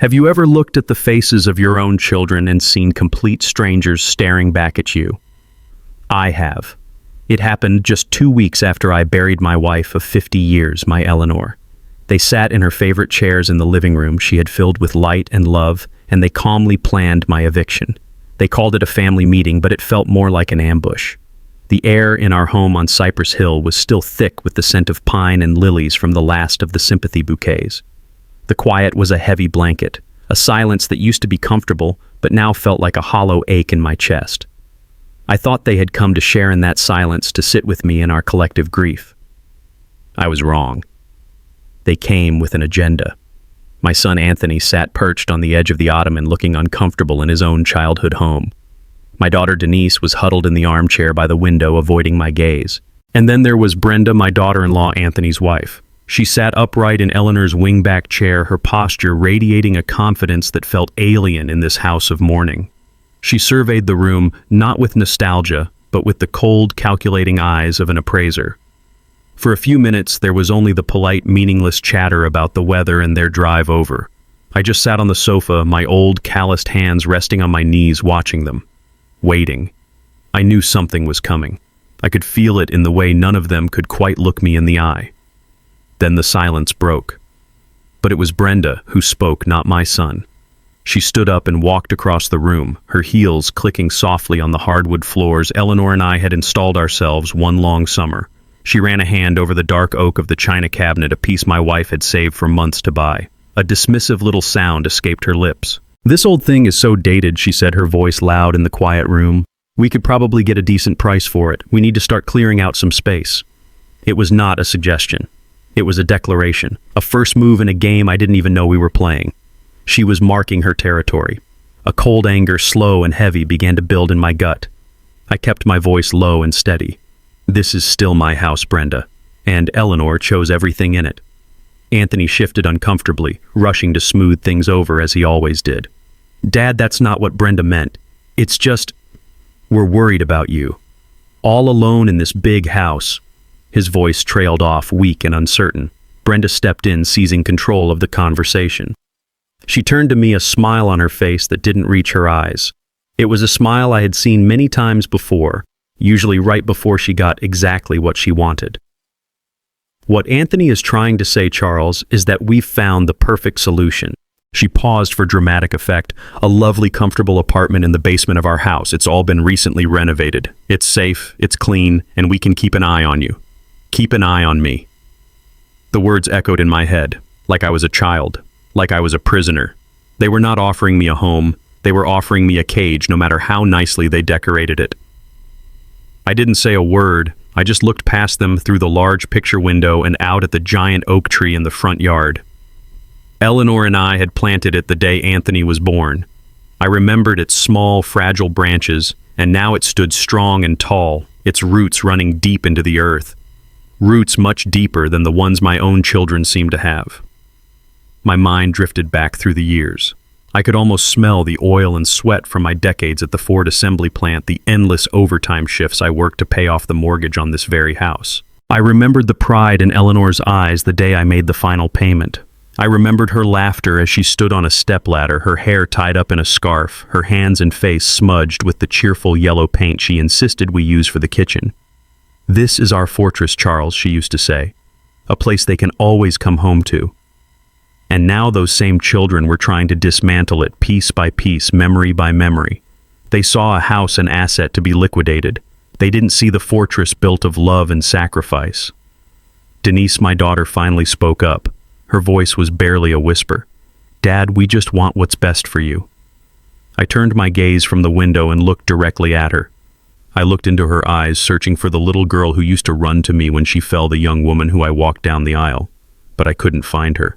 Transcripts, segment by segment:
Have you ever looked at the faces of your own children and seen complete strangers staring back at you? I have. It happened just 2 weeks after I buried my wife of 50 years, my Eleanor. They sat in her favorite chairs in the living room she had filled with light and love, and they calmly planned my eviction. They called it a family meeting, but it felt more like an ambush. The air in our home on Cypress Hill was still thick with the scent of pine and lilies from the last of the sympathy bouquets. The quiet was a heavy blanket, a silence that used to be comfortable, but now felt like a hollow ache in my chest. I thought they had come to share in that silence, to sit with me in our collective grief. I was wrong. They came with an agenda. My son Anthony sat perched on the edge of the ottoman, looking uncomfortable in his own childhood home. My daughter Denise was huddled in the armchair by the window, avoiding my gaze. And then there was Brenda, my daughter-in-law, Anthony's wife. She sat upright in Eleanor's wingback chair, her posture radiating a confidence that felt alien in this house of mourning. She surveyed the room, not with nostalgia, but with the cold, calculating eyes of an appraiser. For a few minutes, there was only the polite, meaningless chatter about the weather and their drive over. I just sat on the sofa, my old, calloused hands resting on my knees, watching them. Waiting. I knew something was coming. I could feel it in the way none of them could quite look me in the eye. Then the silence broke. But it was Brenda who spoke, not my son. She stood up and walked across the room, her heels clicking softly on the hardwood floors Eleanor and I had installed ourselves one long summer. She ran a hand over the dark oak of the china cabinet, a piece my wife had saved for months to buy. A dismissive little sound escaped her lips. "This old thing is so dated," she said, her voice loud in the quiet room. "We could probably get a decent price for it. We need to start clearing out some space." It was not a suggestion. It was a declaration, a first move in a game I didn't even know we were playing. She was marking her territory. A cold anger, slow and heavy, began to build in my gut. I kept my voice low and steady. "This is still my house, Brenda, and Eleanor chose everything in it." Anthony shifted uncomfortably, rushing to smooth things over as he always did. "Dad, that's not what Brenda meant. It's just, we're worried about you. All alone in this big house." His voice trailed off, weak and uncertain. Brenda stepped in, seizing control of the conversation. She turned to me, a smile on her face that didn't reach her eyes. It was a smile I had seen many times before, usually right before she got exactly what she wanted. "What Anthony is trying to say, Charles, is that we've found the perfect solution." She paused for dramatic effect. "A lovely, comfortable apartment in the basement of our house. It's all been recently renovated. It's safe, it's clean, and we can keep an eye on you. Keep an eye on me." The words echoed in my head, like I was a child, like I was a prisoner. They were not offering me a home. They were offering me a cage, no matter how nicely they decorated it. I didn't say a word. I just looked past them through the large picture window and out at the giant oak tree in the front yard. Eleanor and I had planted it the day Anthony was born. I remembered its small, fragile branches, and now it stood strong and tall, its roots running deep into the earth. Roots much deeper than the ones my own children seemed to have. My mind drifted back through the years. I could almost smell the oil and sweat from my decades at the Ford assembly plant, the endless overtime shifts I worked to pay off the mortgage on this very house. I remembered the pride in Eleanor's eyes the day I made the final payment. I remembered her laughter as she stood on a stepladder, her hair tied up in a scarf, her hands and face smudged with the cheerful yellow paint she insisted we use for the kitchen. "This is our fortress, Charles," she used to say, "a place they can always come home to." And now those same children were trying to dismantle it piece by piece, memory by memory. They saw a house an asset to be liquidated. They didn't see the fortress built of love and sacrifice. Denise, my daughter, finally spoke up. Her voice was barely a whisper. "Dad, we just want what's best for you." I turned my gaze from the window and looked directly at her. I looked into her eyes, searching for the little girl who used to run to me when she fell, the young woman who I walked down the aisle. But I couldn't find her.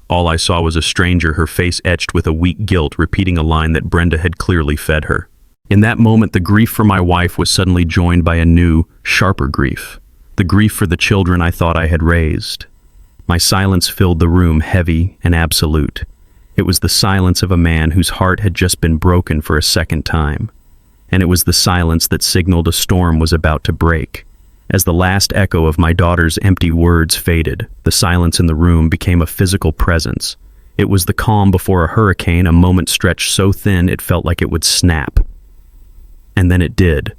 All I saw was a stranger, her face etched with a weak guilt, repeating a line that Brenda had clearly fed her. In that moment, the grief for my wife was suddenly joined by a new, sharper grief. The grief for the children I thought I had raised. My silence filled the room, heavy and absolute. It was the silence of a man whose heart had just been broken for a second time. And it was the silence that signaled a storm was about to break. As the last echo of my daughter's empty words faded, the silence in the room became a physical presence. It was the calm before a hurricane, a moment stretched so thin it felt like it would snap. And then it did.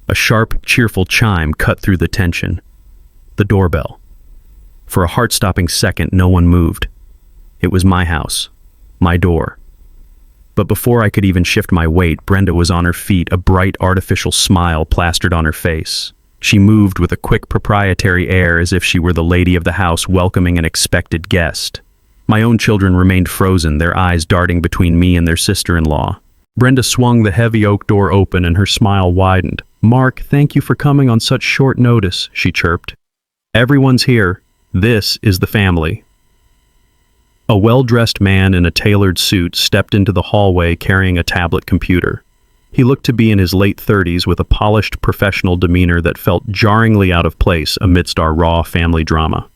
A sharp, cheerful chime cut through the tension. The doorbell. For a heart-stopping second, no one moved. It was my house, my door. But before I could even shift my weight, Brenda was on her feet, a bright, artificial smile plastered on her face. She moved with a quick, proprietary air as if she were the lady of the house welcoming an expected guest. My own children remained frozen, their eyes darting between me and their sister-in-law. Brenda swung the heavy oak door open and her smile widened. "Mark, thank you for coming on such short notice," she chirped. "Everyone's here. This is the family." A well-dressed man in a tailored suit stepped into the hallway carrying a tablet computer. He looked to be in his late 30s with a polished professional demeanor that felt jarringly out of place amidst our raw family drama.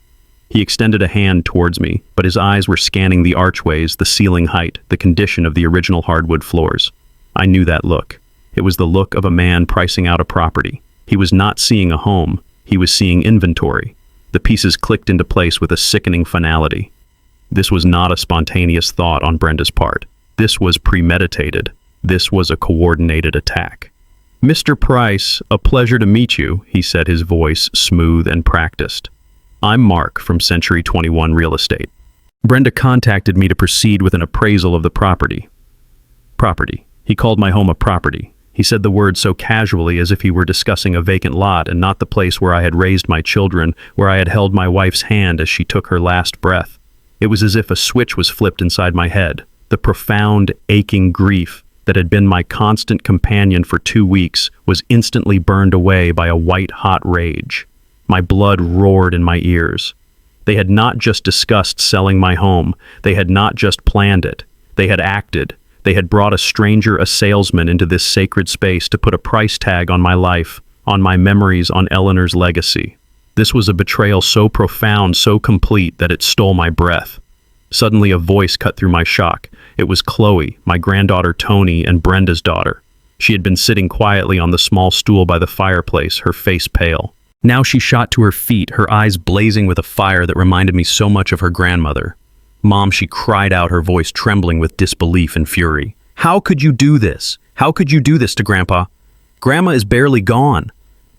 He extended a hand towards me, but his eyes were scanning the archways, the ceiling height, the condition of the original hardwood floors. I knew that look. It was the look of a man pricing out a property. He was not seeing a home. He was seeing inventory. The pieces clicked into place with a sickening finality. This was not a spontaneous thought on Brenda's part. This was premeditated. This was a coordinated attack. "Mr. Price, a pleasure to meet you," he said, his voice smooth and practiced. "I'm Mark from Century 21 Real Estate. Brenda contacted me to proceed with an appraisal of the property." Property. He called my home a property. He said the word so casually as if he were discussing a vacant lot and not the place where I had raised my children, where I had held my wife's hand as she took her last breath. It was as if a switch was flipped inside my head. The profound, aching grief that had been my constant companion for 2 weeks was instantly burned away by a white-hot rage. My blood roared in my ears. They had not just discussed selling my home. They had not just planned it. They had acted. They had brought a stranger, a salesman, into this sacred space to put a price tag on my life, on my memories, on Eleanor's legacy. This was a betrayal so profound, so complete, that it stole my breath. Suddenly a voice cut through my shock. It was Chloe, my granddaughter Tony, and Brenda's daughter. She had been sitting quietly on the small stool by the fireplace, her face pale. Now she shot to her feet, her eyes blazing with a fire that reminded me so much of her grandmother. "Mom," she cried out, her voice trembling with disbelief and fury. "How could you do this? How could you do this to Grandpa? Grandma is barely gone."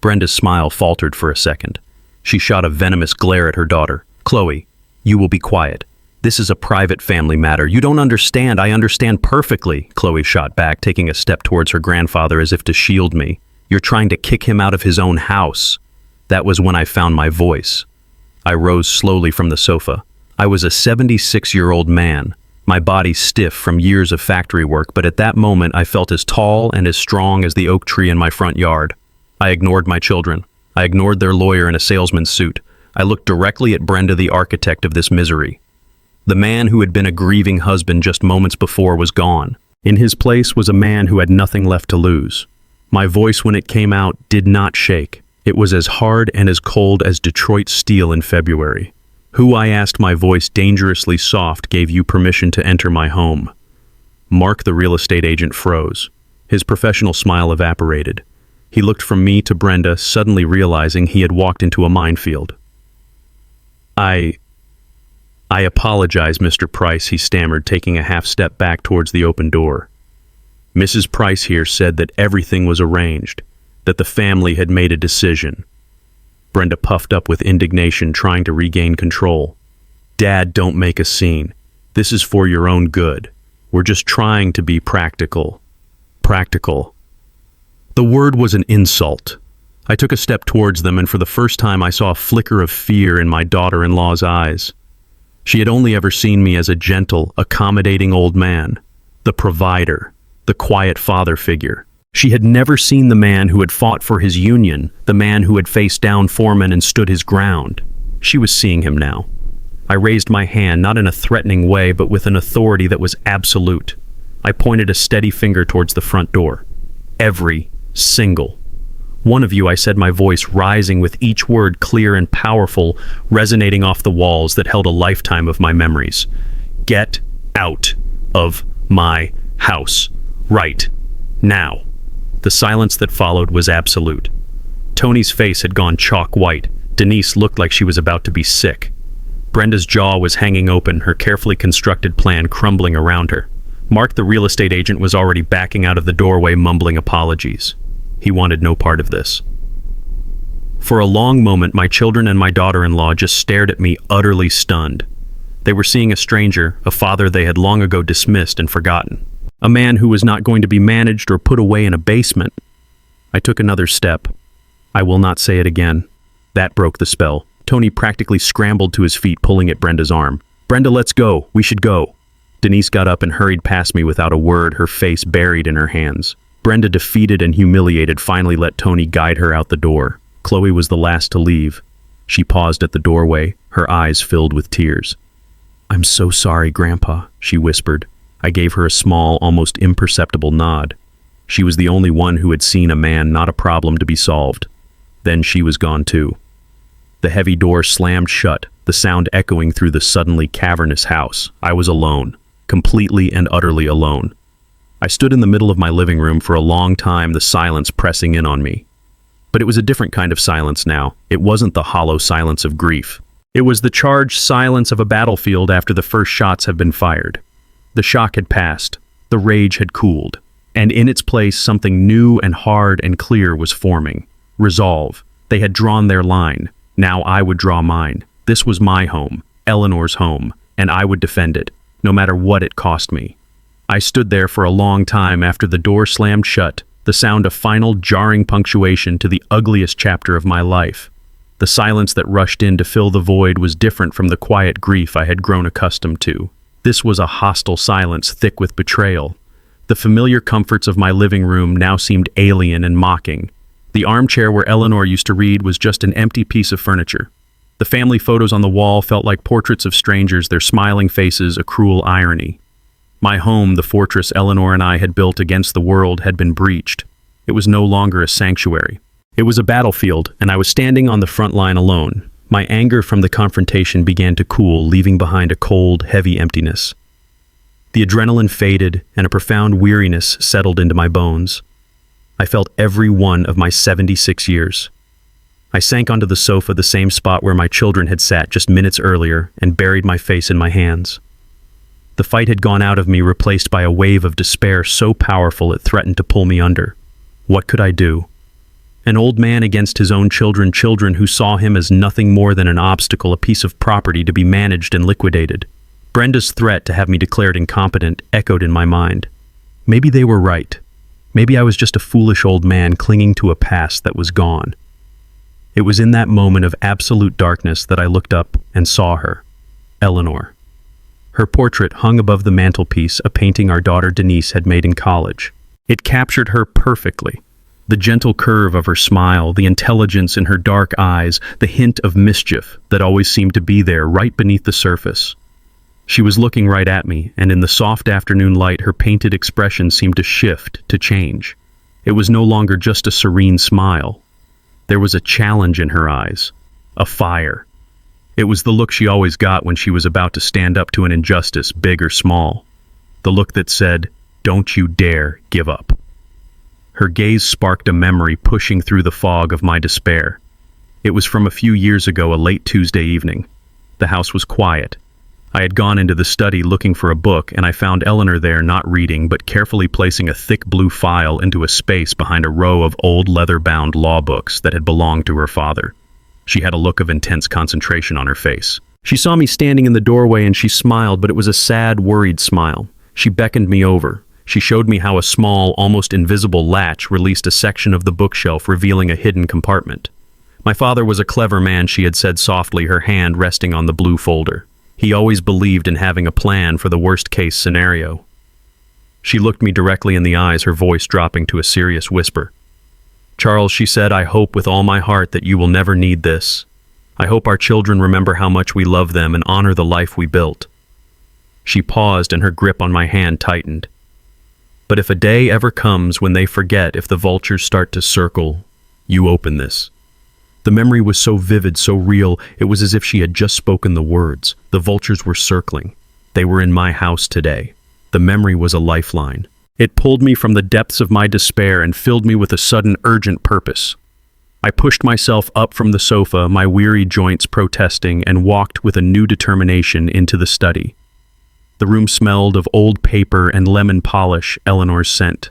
Brenda's smile faltered for a second. She shot a venomous glare at her daughter. "Chloe, you will be quiet. This is a private family matter. You don't understand. I understand perfectly," Chloe shot back, taking a step towards her grandfather as if to shield me. "You're trying to kick him out of his own house." That was when I found my voice. I rose slowly from the sofa. I was a 76-year-old man, my body stiff from years of factory work, but at that moment I felt as tall and as strong as the oak tree in my front yard. I ignored my children. I ignored their lawyer in a salesman's suit. I looked directly at Brenda, the architect of this misery. The man who had been a grieving husband just moments before was gone. In his place was a man who had nothing left to lose. My voice, when it came out, did not shake. It was as hard and as cold as Detroit steel in February. "Who," I asked, my voice dangerously soft, "gave you permission to enter my home?" Mark, the real estate agent, froze. His professional smile evaporated. He looked from me to Brenda, suddenly realizing he had walked into a minefield. I apologize, Mr. Price," he stammered, taking a half step back towards the open door. "Mrs. Price here said that everything was arranged, that the family had made a decision." Brenda puffed up with indignation, trying to regain control. "Dad, don't make a scene. This is for your own good. We're just trying to be practical." Practical. The word was an insult. I took a step towards them, and for the first time I saw a flicker of fear in my daughter-in-law's eyes. She had only ever seen me as a gentle, accommodating old man, the provider, the quiet father figure. She had never seen the man who had fought for his union, the man who had faced down foremen and stood his ground. She was seeing him now. I raised my hand, not in a threatening way, but with an authority that was absolute. I pointed a steady finger towards the front door. "Every single one of you," I said, my voice rising with each word clear and powerful, resonating off the walls that held a lifetime of my memories. "Get out of my house right now." The silence that followed was absolute. Tony's face had gone chalk white. Denise looked like she was about to be sick. Brenda's jaw was hanging open, her carefully constructed plan crumbling around her. Mark, the real estate agent, was already backing out of the doorway, mumbling apologies. He wanted no part of this. For a long moment, my children and my daughter-in-law just stared at me, utterly stunned. They were seeing a stranger, a father they had long ago dismissed and forgotten. A man who was not going to be managed or put away in a basement. I took another step. I will not say it again. That broke the spell. Tony practically scrambled to his feet, pulling at Brenda's arm. "Brenda, let's go. We should go." Denise got up and hurried past me without a word, her face buried in her hands. Brenda, defeated and humiliated, finally let Tony guide her out the door. Chloe was the last to leave. She paused at the doorway, her eyes filled with tears. "I'm so sorry, Grandpa," she whispered. I gave her a small, almost imperceptible nod. She was the only one who had seen a man, not a problem to be solved. Then she was gone too. The heavy door slammed shut, the sound echoing through the suddenly cavernous house. I was alone, completely and utterly alone. I stood in the middle of my living room for a long time, the silence pressing in on me. But it was a different kind of silence now. It wasn't the hollow silence of grief. It was the charged silence of a battlefield after the first shots have been fired. The shock had passed, the rage had cooled, and in its place something new and hard and clear was forming. Resolve. They had drawn their line. Now I would draw mine. This was my home, Eleanor's home, and I would defend it, no matter what it cost me. I stood there for a long time after the door slammed shut, the sound of final jarring punctuation to the ugliest chapter of my life. The silence that rushed in to fill the void was different from the quiet grief I had grown accustomed to. This was a hostile silence thick with betrayal. The familiar comforts of my living room now seemed alien and mocking. The armchair where Eleanor used to read was just an empty piece of furniture. The family photos on the wall felt like portraits of strangers, their smiling faces a cruel irony. My home, the fortress Eleanor and I had built against the world, had been breached. It was no longer a sanctuary. It was a battlefield, and I was standing on the front line alone. My anger from the confrontation began to cool, leaving behind a cold, heavy emptiness. The adrenaline faded, and a profound weariness settled into my bones. I felt every one of my 76 years. I sank onto the sofa, the same spot where my children had sat just minutes earlier, and buried my face in my hands. The fight had gone out of me, replaced by a wave of despair so powerful it threatened to pull me under. What could I do? An old man against his own children who saw him as nothing more than an obstacle, a piece of property to be managed and liquidated. Brenda's threat to have me declared incompetent echoed in my mind. Maybe they were right. Maybe I was just a foolish old man clinging to a past that was gone. It was in that moment of absolute darkness that I looked up and saw her, Eleanor. Her portrait hung above the mantelpiece, a painting our daughter Denise had made in college. It captured her perfectly. The gentle curve of her smile, the intelligence in her dark eyes, the hint of mischief that always seemed to be there right beneath the surface. She was looking right at me, and in the soft afternoon light, her painted expression seemed to shift, to change. It was no longer just a serene smile. There was a challenge in her eyes, a fire. It was the look she always got when she was about to stand up to an injustice, big or small. The look that said, "Don't you dare give up." Her gaze sparked a memory pushing through the fog of my despair. It was from a few years ago, a late Tuesday evening. The house was quiet. I had gone into the study looking for a book, and I found Eleanor there, not reading, but carefully placing a thick blue file into a space behind a row of old leather-bound law books that had belonged to her father. She had a look of intense concentration on her face. She saw me standing in the doorway and she smiled, but it was a sad, worried smile. She beckoned me over. She showed me how a small, almost invisible latch released a section of the bookshelf, revealing a hidden compartment. My father was a clever man, she had said softly, her hand resting on the blue folder. He always believed in having a plan for the worst-case scenario. She looked me directly in the eyes, her voice dropping to a serious whisper. "Charles," she said, "I hope with all my heart that you will never need this. I hope our children remember how much we love them and honor the life we built." She paused and her grip on my hand tightened. "But if a day ever comes when they forget, if the vultures start to circle, you open this." The memory was so vivid, so real, it was as if she had just spoken the words. The vultures were circling. They were in my house today. The memory was a lifeline. It pulled me from the depths of my despair and filled me with a sudden urgent purpose. I pushed myself up from the sofa, my weary joints protesting, and walked with a new determination into the study. The room smelled of old paper and lemon polish, Eleanor's scent.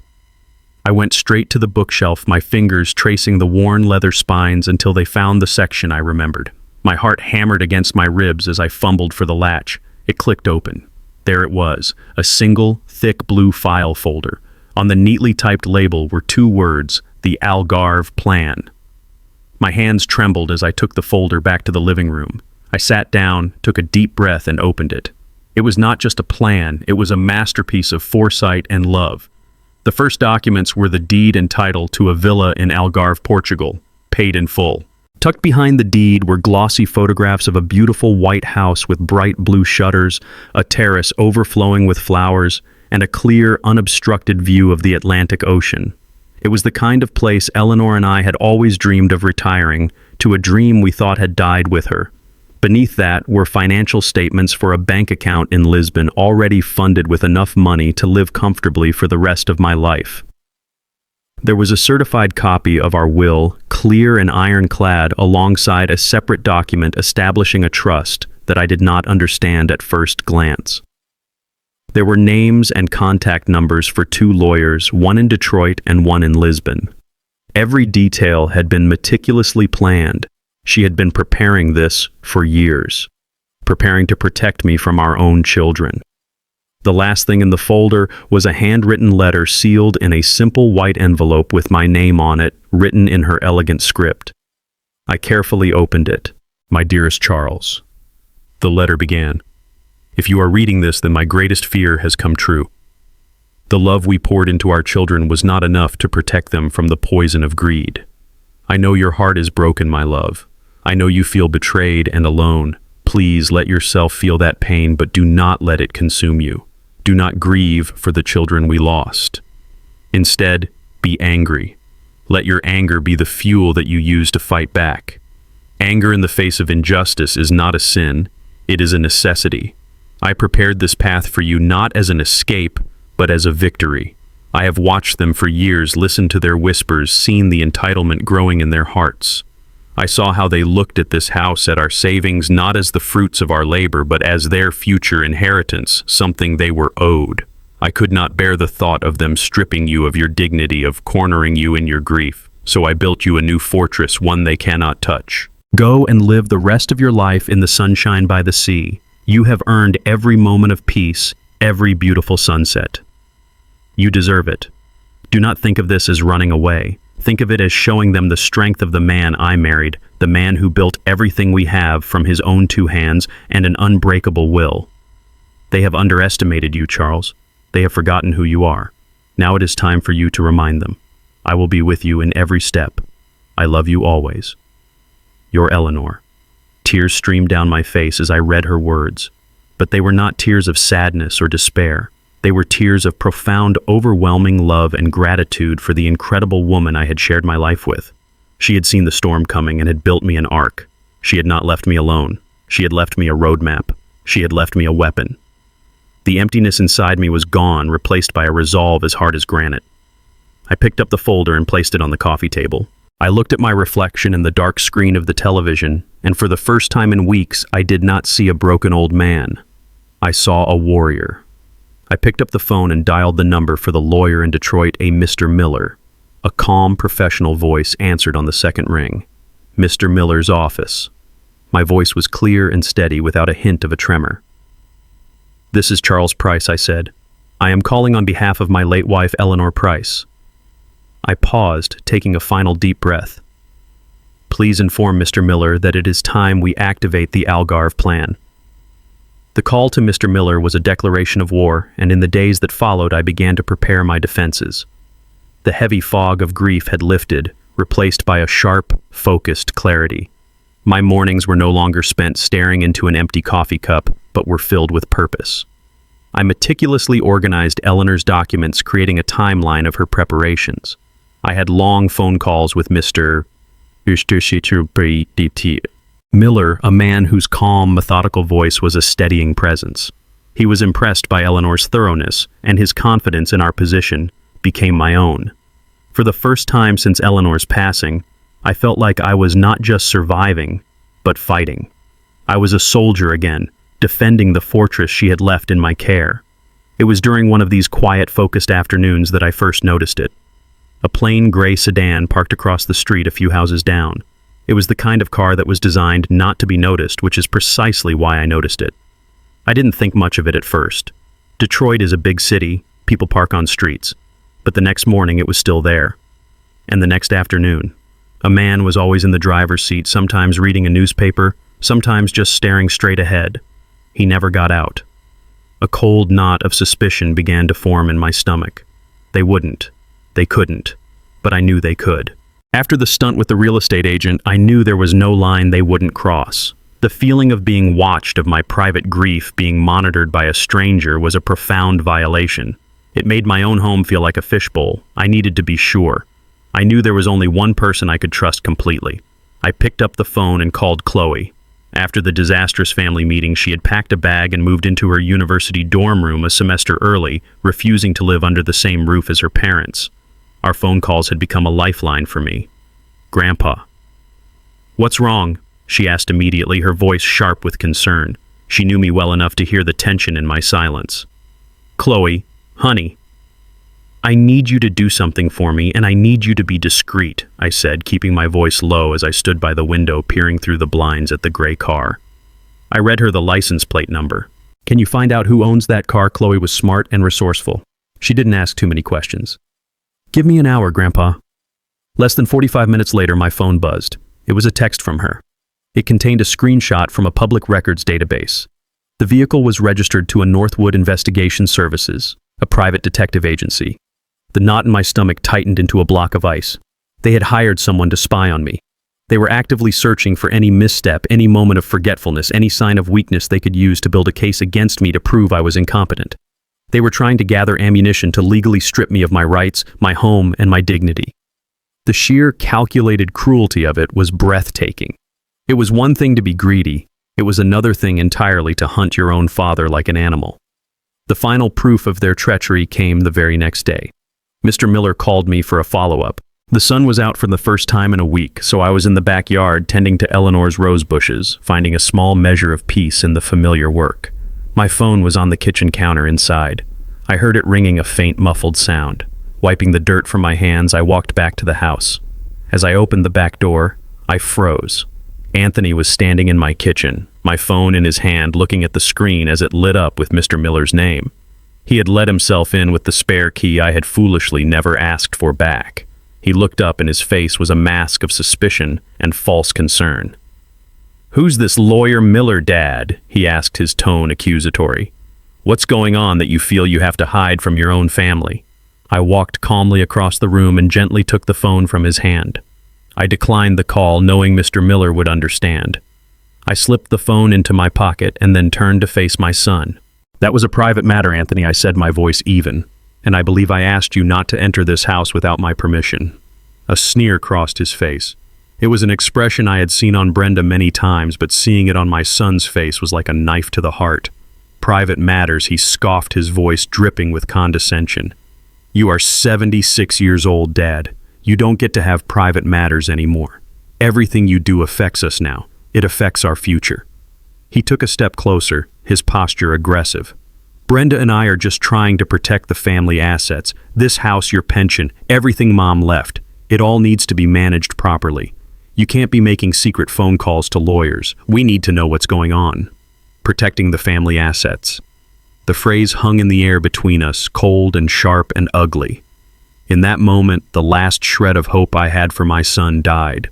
I went straight to the bookshelf, my fingers tracing the worn leather spines until they found the section I remembered. My heart hammered against my ribs as I fumbled for the latch. It clicked open. There it was, a single, thick blue file folder. On the neatly typed label were 2 words, the Algarve plan. My hands trembled as I took the folder back to the living room. I sat down, took a deep breath, and opened it. It was not just a plan, it was a masterpiece of foresight and love. The first documents were the deed and title to a villa in Algarve, Portugal, paid in full. Tucked behind the deed were glossy photographs of a beautiful white house with bright blue shutters, a terrace overflowing with flowers, and a clear, unobstructed view of the Atlantic Ocean. It was the kind of place Eleanor and I had always dreamed of retiring, to a dream we thought had died with her. Beneath that were financial statements for a bank account in Lisbon already funded with enough money to live comfortably for the rest of my life. There was a certified copy of our will, clear and ironclad, alongside a separate document establishing a trust that I did not understand at first glance. There were names and contact numbers for 2 lawyers, one in Detroit and one in Lisbon. Every detail had been meticulously planned. She had been preparing this for years, preparing to protect me from our own children. The last thing in the folder was a handwritten letter sealed in a simple white envelope with my name on it, written in her elegant script. I carefully opened it. My dearest Charles. The letter began. If you are reading this, then my greatest fear has come true. The love we poured into our children was not enough to protect them from the poison of greed. I know your heart is broken, my love. I know you feel betrayed and alone. Please let yourself feel that pain, but do not let it consume you. Do not grieve for the children we lost. Instead, be angry. Let your anger be the fuel that you use to fight back. Anger in the face of injustice is not a sin, it is a necessity. I prepared this path for you not as an escape, but as a victory. I have watched them for years, listened to their whispers, seen the entitlement growing in their hearts. I saw how they looked at this house, at our savings, not as the fruits of our labor, but as their future inheritance, something they were owed. I could not bear the thought of them stripping you of your dignity, of cornering you in your grief. So I built you a new fortress, one they cannot touch. Go and live the rest of your life in the sunshine by the sea. You have earned every moment of peace, every beautiful sunset. You deserve it. Do not think of this as running away. Think of it as showing them the strength of the man I married, the man who built everything we have from his own 2 hands and an unbreakable will. They have underestimated you, Charles. They have forgotten who you are. Now it is time for you to remind them. I will be with you in every step. I love you always. Your Eleanor. Tears streamed down my face as I read her words, but they were not tears of sadness or despair. They were tears of profound, overwhelming love and gratitude for the incredible woman I had shared my life with. She had seen the storm coming and had built me an ark. She had not left me alone. She had left me a roadmap. She had left me a weapon. The emptiness inside me was gone, replaced by a resolve as hard as granite. I picked up the folder and placed it on the coffee table. I looked at my reflection in the dark screen of the television, and for the first time in weeks, I did not see a broken old man. I saw a warrior. I picked up the phone and dialed the number for the lawyer in Detroit, a Mr. Miller. A calm, professional voice answered on the second ring. Mr. Miller's office. My voice was clear and steady without a hint of a tremor. This is Charles Price, I said. I am calling on behalf of my late wife, Eleanor Price. I paused, taking a final deep breath. Please inform Mr. Miller that it is time we activate the Algarve plan. The call to Mr. Miller was a declaration of war, and in the days that followed I began to prepare my defenses. The heavy fog of grief had lifted, replaced by a sharp, focused clarity. My mornings were no longer spent staring into an empty coffee cup, but were filled with purpose. I meticulously organized Eleanor's documents, creating a timeline of her preparations. I had long phone calls with Mr. Miller, a man whose calm, methodical voice was a steadying presence. He was impressed by Eleanor's thoroughness, and his confidence in our position became my own. For the first time since Eleanor's passing, I felt like I was not just surviving, but fighting. I was a soldier again, defending the fortress she had left in my care. It was during one of these quiet, focused afternoons that I first noticed it. A plain gray sedan parked across the street a few houses down. It was the kind of car that was designed not to be noticed, which is precisely why I noticed it. I didn't think much of it at first. Detroit is a big city, people park on streets. But the next morning it was still there. And the next afternoon. A man was always in the driver's seat, sometimes reading a newspaper, sometimes just staring straight ahead. He never got out. A cold knot of suspicion began to form in my stomach. They wouldn't. They couldn't. But I knew they could. After the stunt with the real estate agent, I knew there was no line they wouldn't cross. The feeling of being watched, of my private grief being monitored by a stranger, was a profound violation. It made my own home feel like a fishbowl. I needed to be sure. I knew there was only one person I could trust completely. I picked up the phone and called Chloe. After the disastrous family meeting, she had packed a bag and moved into her university dorm room a semester early, refusing to live under the same roof as her parents. Our phone calls had become a lifeline for me. "Grandpa." "What's wrong?" she asked immediately, her voice sharp with concern. She knew me well enough to hear the tension in my silence. "Chloe, honey, I need you to do something for me, and I need you to be discreet," I said, keeping my voice low as I stood by the window peering through the blinds at the gray car. I read her the license plate number. "Can you find out who owns that car?" Chloe was smart and resourceful. She didn't ask too many questions. "Give me an hour, Grandpa." Less than 45 minutes later, my phone buzzed. It was a text from her. It contained a screenshot from a public records database. The vehicle was registered to a Northwood Investigation Services, a private detective agency. The knot in my stomach tightened into a block of ice. They had hired someone to spy on me. They were actively searching for any misstep, any moment of forgetfulness, any sign of weakness they could use to build a case against me to prove I was incompetent. They were trying to gather ammunition to legally strip me of my rights, my home, and my dignity. The sheer calculated cruelty of it was breathtaking. It was one thing to be greedy. It was another thing entirely to hunt your own father like an animal. The final proof of their treachery came the very next day. Mr. Miller called me for a follow-up. The sun was out for the first time in a week, so I was in the backyard tending to Eleanor's rose bushes, finding a small measure of peace in the familiar work. My phone was on the kitchen counter inside. I heard it ringing, a faint, muffled sound. Wiping the dirt from my hands, I walked back to the house. As I opened the back door, I froze. Anthony was standing in my kitchen, my phone in his hand, looking at the screen as it lit up with Mr. Miller's name. He had let himself in with the spare key I had foolishly never asked for back. He looked up and his face was a mask of suspicion and false concern. "Who's this lawyer Miller, Dad?" he asked, his tone accusatory. "What's going on that you feel you have to hide from your own family?" I walked calmly across the room and gently took the phone from his hand. I declined the call, knowing Mr. Miller would understand. I slipped the phone into my pocket and then turned to face my son. "That was a private matter, Anthony," I said, my voice even. "And I believe I asked you not to enter this house without my permission." A sneer crossed his face. It was an expression I had seen on Brenda many times, but seeing it on my son's face was like a knife to the heart. "Private matters," he scoffed, his voice dripping with condescension. "You are 76 years old, Dad. You don't get to have private matters anymore. Everything you do affects us now. It affects our future." He took a step closer, his posture aggressive. "Brenda and I are just trying to protect the family assets. This house, your pension, everything Mom left. It all needs to be managed properly. You can't be making secret phone calls to lawyers. We need to know what's going on. Protecting the family assets." The phrase hung in the air between us, cold and sharp and ugly. In that moment, the last shred of hope I had for my son died.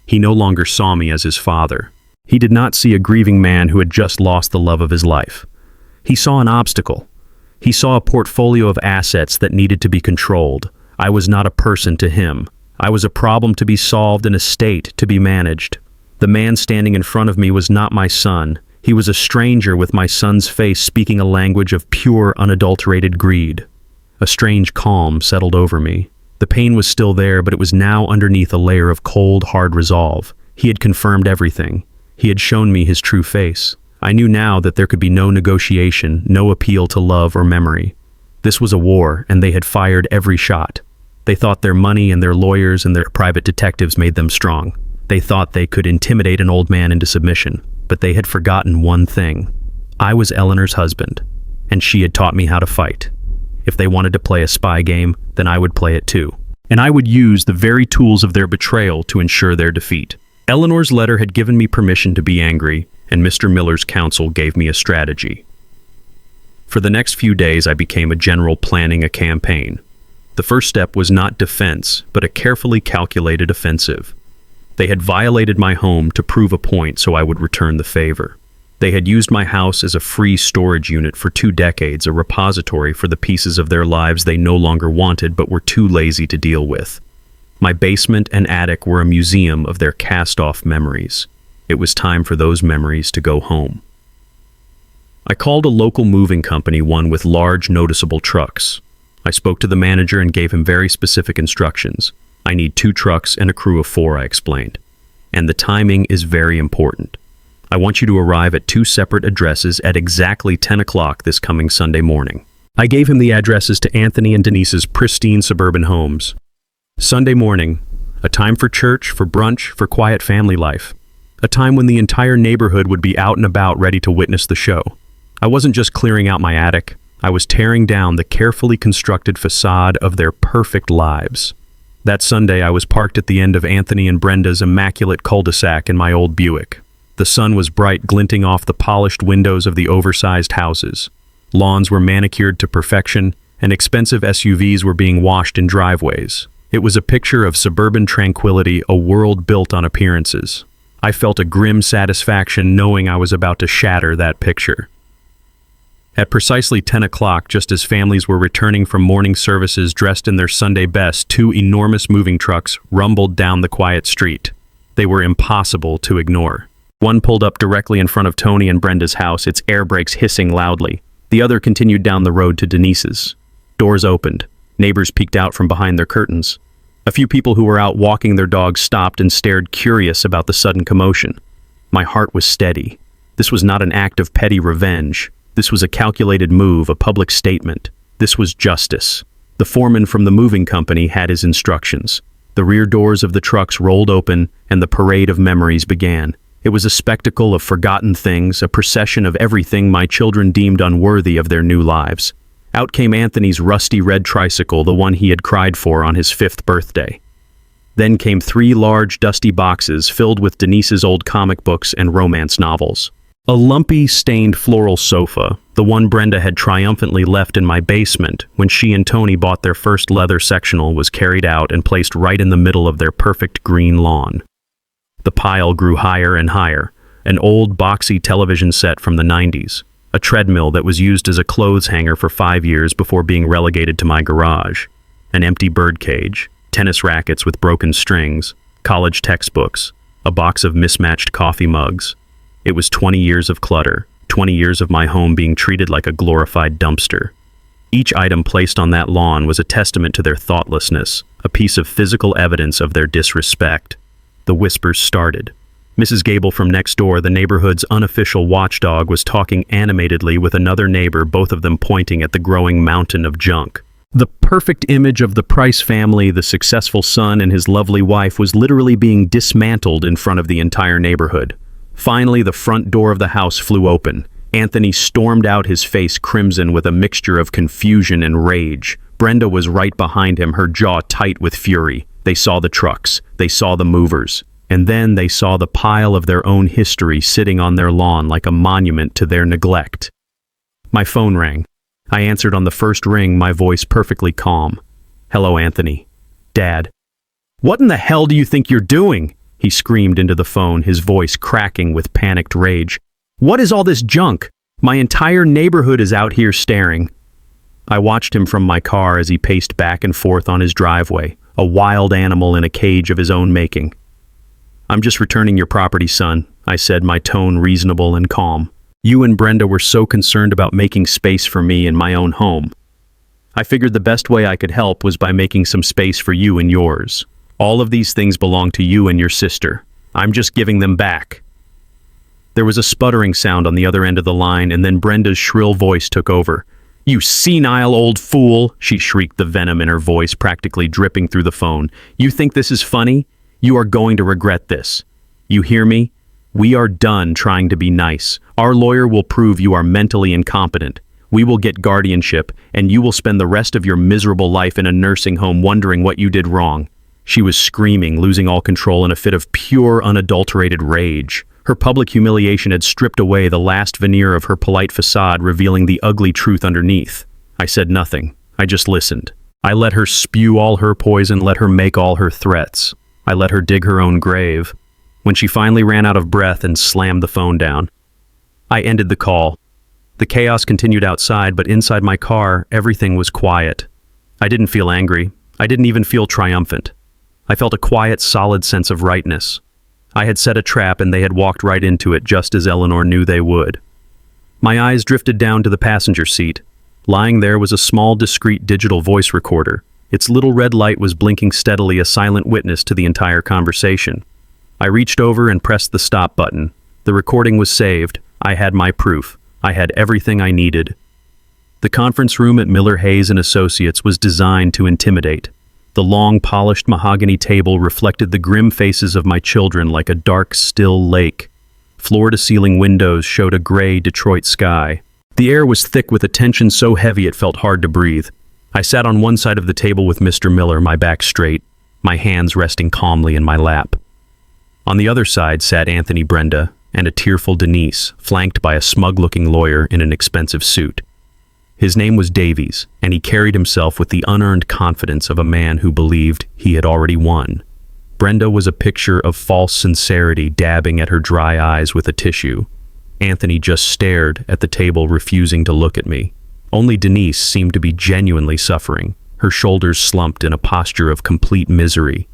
He no longer saw me as his father. He did not see a grieving man who had just lost the love of his life. He saw an obstacle. He saw a portfolio of assets that needed to be controlled. I was not a person to him. I was a problem to be solved and a state to be managed. The man standing in front of me was not my son. He was a stranger with my son's face speaking a language of pure, unadulterated greed. A strange calm settled over me. The pain was still there, but it was now underneath a layer of cold, hard resolve. He had confirmed everything. He had shown me his true face. I knew now that there could be no negotiation, no appeal to love or memory. This was a war, and they had fired every shot. They thought their money and their lawyers and their private detectives made them strong. They thought they could intimidate an old man into submission, but they had forgotten one thing. I was Eleanor's husband, and she had taught me how to fight. If they wanted to play a spy game, then I would play it too. And I would use the very tools of their betrayal to ensure their defeat. Eleanor's letter had given me permission to be angry, and Mr. Miller's counsel gave me a strategy. For the next few days, I became a general planning a campaign. The first step was not defense, but a carefully calculated offensive. They had violated my home to prove a point so I would return the favor. They had used my house as a free storage unit for 2 decades, a repository for the pieces of their lives they no longer wanted but were too lazy to deal with. My basement and attic were a museum of their cast-off memories. It was time for those memories to go home. I called a local moving company, one with large, noticeable trucks. I spoke to the manager and gave him very specific instructions. I need 2 trucks and a crew of 4, I explained. And the timing is very important. I want you to arrive at 2 separate addresses at exactly 10 o'clock this coming Sunday morning. I gave him the addresses to Anthony and Denise's pristine suburban homes. Sunday morning, a time for church, for brunch, for quiet family life. A time when the entire neighborhood would be out and about ready to witness the show. I wasn't just clearing out my attic. I was tearing down the carefully constructed facade of their perfect lives. That Sunday, I was parked at the end of Anthony and Brenda's immaculate cul-de-sac in my old Buick. The sun was bright, glinting off the polished windows of the oversized houses. Lawns were manicured to perfection, and expensive SUVs were being washed in driveways. It was a picture of suburban tranquility, a world built on appearances. I felt a grim satisfaction knowing I was about to shatter that picture. At precisely 10 o'clock, just as families were returning from morning services dressed in their Sunday best, 2 enormous moving trucks rumbled down the quiet street. They were impossible to ignore. One pulled up directly in front of Tony and Brenda's house, its air brakes hissing loudly. The other continued down the road to Denise's. Doors opened. Neighbors peeked out from behind their curtains. A few people who were out walking their dogs stopped and stared, curious about the sudden commotion. My heart was steady. This was not an act of petty revenge. This was a calculated move, a public statement. This was justice. The foreman from the moving company had his instructions. The rear doors of the trucks rolled open, and the parade of memories began. It was a spectacle of forgotten things, a procession of everything my children deemed unworthy of their new lives. Out came Anthony's rusty red tricycle, the one he had cried for on his 5th birthday. Then came 3 large, dusty boxes filled with Denise's old comic books and romance novels. A lumpy, stained floral sofa, the one Brenda had triumphantly left in my basement when she and Tony bought their first leather sectional, was carried out and placed right in the middle of their perfect green lawn. The pile grew higher and higher. An old, boxy television set from the 90s. A treadmill that was used as a clothes hanger for 5 years before being relegated to my garage. An empty birdcage. Tennis rackets with broken strings. College textbooks. A box of mismatched coffee mugs. It was 20 years of clutter. 20 years of my home being treated like a glorified dumpster. Each item placed on that lawn was a testament to their thoughtlessness, a piece of physical evidence of their disrespect. The whispers started. Mrs. Gable from next door, the neighborhood's unofficial watchdog, was talking animatedly with another neighbor, both of them pointing at the growing mountain of junk. The perfect image of the Price family, the successful son and his lovely wife, was literally being dismantled in front of the entire neighborhood. Finally, the front door of the house flew open. Anthony stormed out, his face crimson with a mixture of confusion and rage. Brenda was right behind him, her jaw tight with fury. They saw the trucks. They saw the movers. And then they saw the pile of their own history sitting on their lawn like a monument to their neglect. My phone rang. I answered on the first ring, my voice perfectly calm. "Hello, Anthony. Dad." "What in the hell do you think you're doing?" He screamed into the phone, his voice cracking with panicked rage. "What is all this junk? My entire neighborhood is out here staring." I watched him from my car as he paced back and forth on his driveway, a wild animal in a cage of his own making. "I'm just returning your property, son," I said, my tone reasonable and calm. "You and Brenda were so concerned about making space for me in my own home. I figured the best way I could help was by making some space for you and yours. All of these things belong to you and your sister. I'm just giving them back." There was a sputtering sound on the other end of the line, and then Brenda's shrill voice took over. "You senile old fool," she shrieked, the venom in her voice practically dripping through the phone. "You think this is funny? You are going to regret this. You hear me? We are done trying to be nice. Our lawyer will prove you are mentally incompetent. We will get guardianship, and you will spend the rest of your miserable life in a nursing home wondering what you did wrong." She was screaming, losing all control in a fit of pure, unadulterated rage. Her public humiliation had stripped away the last veneer of her polite facade, revealing the ugly truth underneath. I said nothing. I just listened. I let her spew all her poison, let her make all her threats. I let her dig her own grave. When she finally ran out of breath and slammed the phone down, I ended the call. The chaos continued outside, but inside my car, everything was quiet. I didn't feel angry. I didn't even feel triumphant. I felt a quiet, solid sense of rightness. I had set a trap and they had walked right into it, just as Eleanor knew they would. My eyes drifted down to the passenger seat. Lying there was a small, discreet digital voice recorder. Its little red light was blinking steadily, a silent witness to the entire conversation. I reached over and pressed the stop button. The recording was saved. I had my proof. I had everything I needed. The conference room at Miller Hayes & Associates was designed to intimidate. The long, polished mahogany table reflected the grim faces of my children like a dark, still lake. Floor-to-ceiling windows showed a gray Detroit sky. The air was thick with a tension so heavy it felt hard to breathe. I sat on one side of the table with Mr. Miller, my back straight, my hands resting calmly in my lap. On the other side sat Anthony, Brenda, and a tearful Denise, flanked by a smug-looking lawyer in an expensive suit. His name was Davies, and he carried himself with the unearned confidence of a man who believed he had already won. Brenda was a picture of false sincerity, dabbing at her dry eyes with a tissue. Anthony just stared at the table, refusing to look at me. Only Denise seemed to be genuinely suffering, her shoulders slumped in a posture of complete misery.